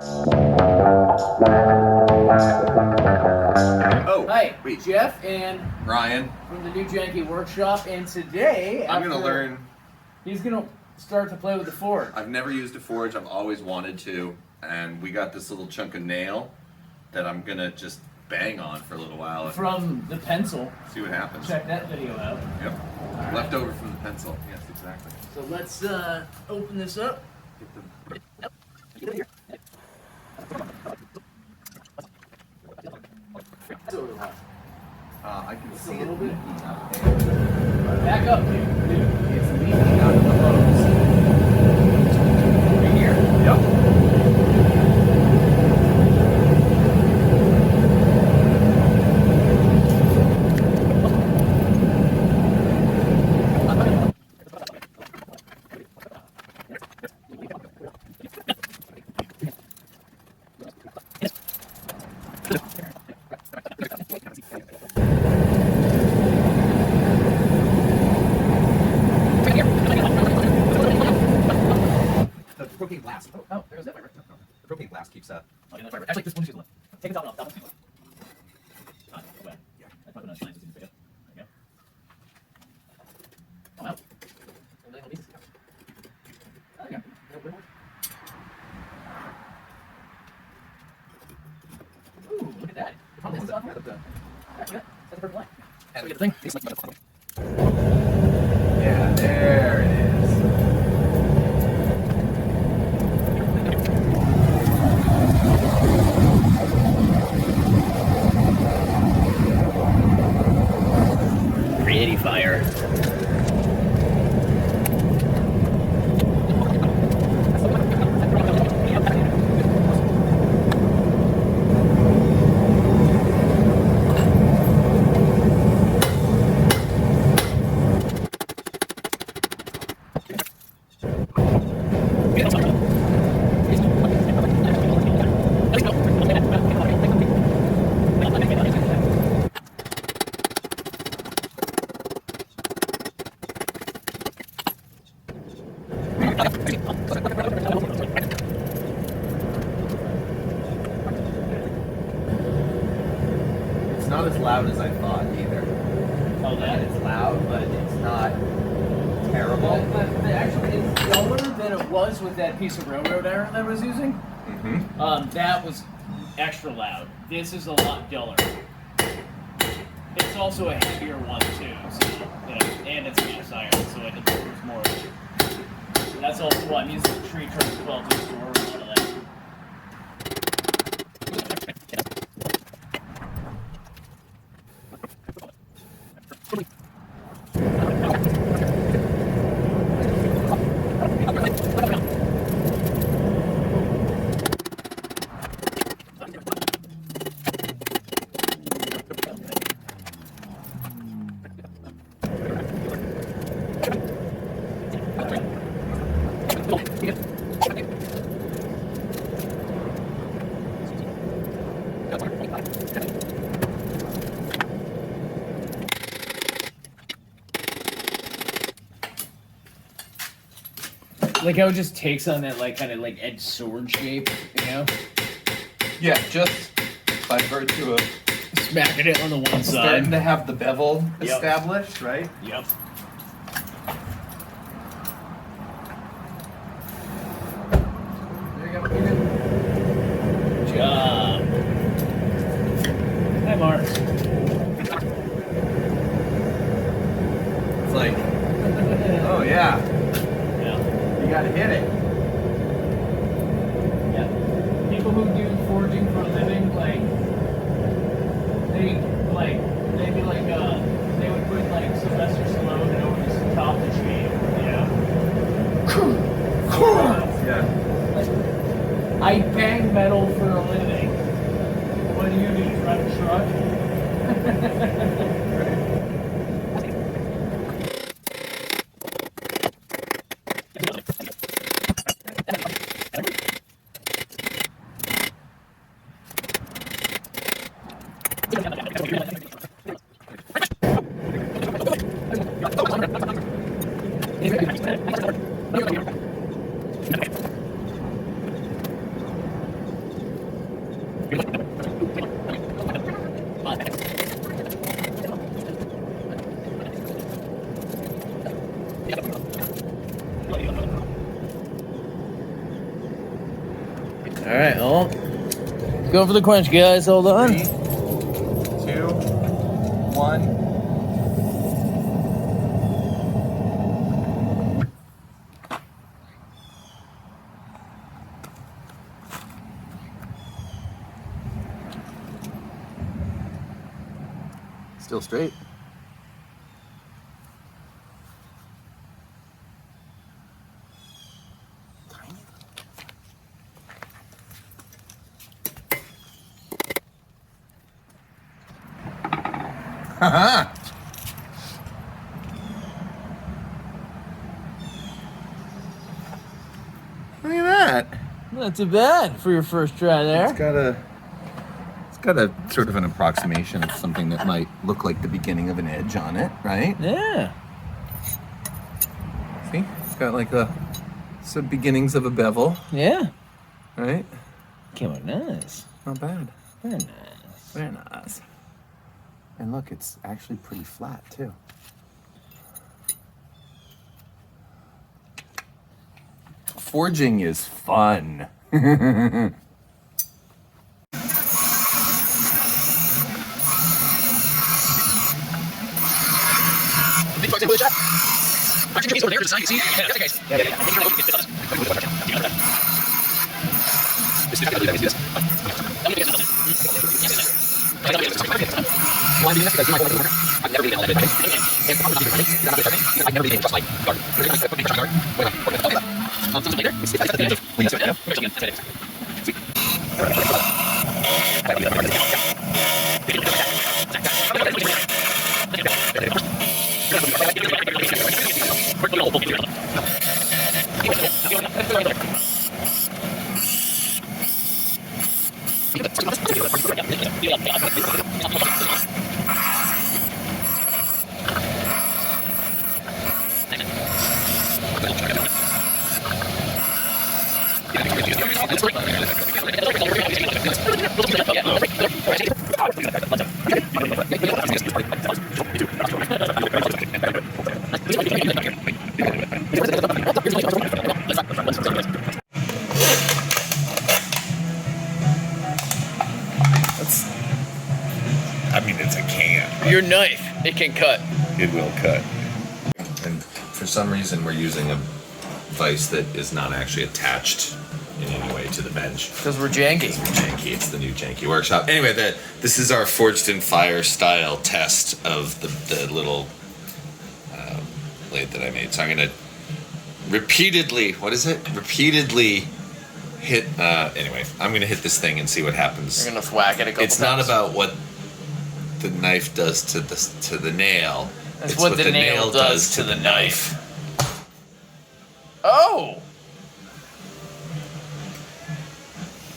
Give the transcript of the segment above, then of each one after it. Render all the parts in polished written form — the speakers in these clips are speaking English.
Oh, hi, wait. Jeff and Ryan. From the new Janky workshop, and today I'm gonna learn. He's gonna start to play with the forge. I've never used a forge. I've always wanted to, and we got this little chunk of nail that I'm gonna just bang on for a little while. From the pencil. See what happens. Check that video out. Yep. Right. Left over from the pencil. Yes, exactly. So let's open this up. I can see a it little bit. leaking out there. Back up, dude. It's leaking out of the hose. Right here? Yep. The propane blast. Oh, there's that fiber. The propane blast keeps up. Oh, yeah, that fiber. Actually, this one's too low. Take that one off. That one's too low. Go ahead. Yeah. I probably not science is pick up. There you go. Oh, wow. There you go. Ooh, look at that. Oh, this is on. That's the perfect line. And we get the thing. Yeah, there it is. Pretty fire. It's not as loud as I thought either. Oh, that? It's loud, but it's not terrible. But actually, it's duller than it was with that piece of railroad iron that I was using. Mm-hmm. That was extra loud. This is a lot duller. It's also a heavier one too, so and it's cast iron, so it absorbs more. So that's also why I'm using the tree trunk 12 to store a lot of that. Like how it just takes on that like kind of like edge sword shape, you know? Yeah, just by virtue of Smacking it on the one starting side. to have the bevel Yep. established, right? Yep. There you go. You're good. Good job. Hi, Mark. It's like, oh yeah, Yeah. you gotta hit it. Yeah. People who do forging for a living, like, they'd be like, they would put like Sylvester Stallone over the top of the tree, you know? Yeah. Like, I bang metal for a living. What do? Drive a truck? All right, oh, go for the quench, guys. Hold on. 3, 2, 1. Still straight. Haha. Look at that. Not too bad for your first try there. It's got a sort of an approximation of something that might look like the beginning of an edge on it, right? Yeah. See? It's got like some beginnings of a bevel, Yeah. right? Came out nice. Not bad. Very nice. Very nice. And look, it's actually pretty flat too. Forging is fun. I mean, it's a can. Your knife, it can cut. It will cut. And for some reason, we're using a vise that is not actually attached in any way to the bench. Because we're janky. Janky, it's the new Janky workshop. Anyway, this is our forged in fire style test of the little lathe that I made. So I'm gonna repeatedly hit. Anyway, I'm gonna hit this thing and see what happens. You're gonna thwack it a couple It's times. not about what the knife does to the nail. That's It's what the nail does to the knife. Oh!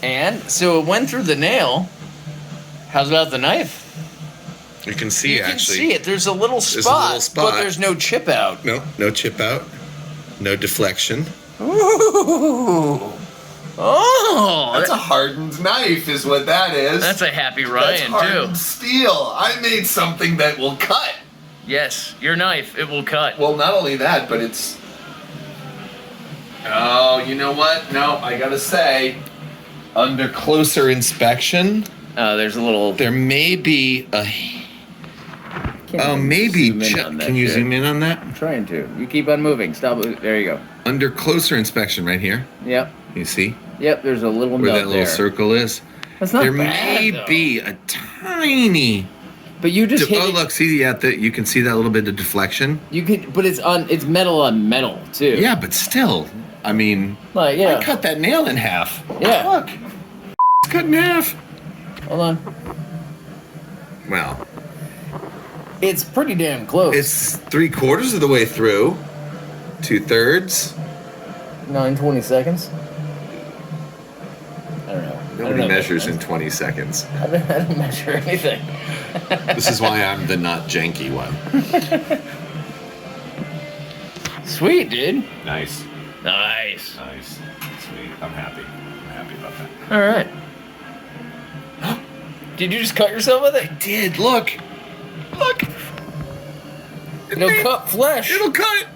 And so it went through the nail. How's about the knife? You can see You can actually. see it. There's a little There's a little spot. but there's no chip out. No chip out. No deflection. Ooh. Oh, That's a hardened knife, is what that is. that's a happy That's Ryan hardened too. steel. I made something that will cut. Yes, your knife, it will cut. Well, not only that, but it's. Oh, you know what? No, I gotta say, under closer inspection, There's a little. there may be a. Oh, maybe. Can you zoom in on that? I'm trying to. You keep on moving. Stop. There you go. Under closer inspection, right here. Yep. You see Yep. There's a little where nub that little there. circle is? That's not There bad, may though. be a tiny. But you just hit Oh, it. look! See, you can see that little bit of deflection. You could, but it's metal on metal too. Yeah, but still, I mean, Like yeah. I cut that nail in half. Yeah. Look, it's cut in half. Hold on. Well, It's pretty damn close. it's 3/4 of the way through. 2/3. 9:20 seconds. I don't know. Nobody measures in 20 seconds. I don't measure anything. This is why I'm the not janky one. Sweet, dude. Nice. Nice. Nice. Sweet. I'm happy. I'm happy about that. All right. Did you just cut yourself with it? Did look. It'll cut flesh. It'll cut it.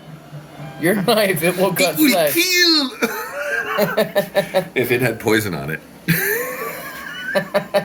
Your knife, it will cut It will flesh. kill. If it had poison on it.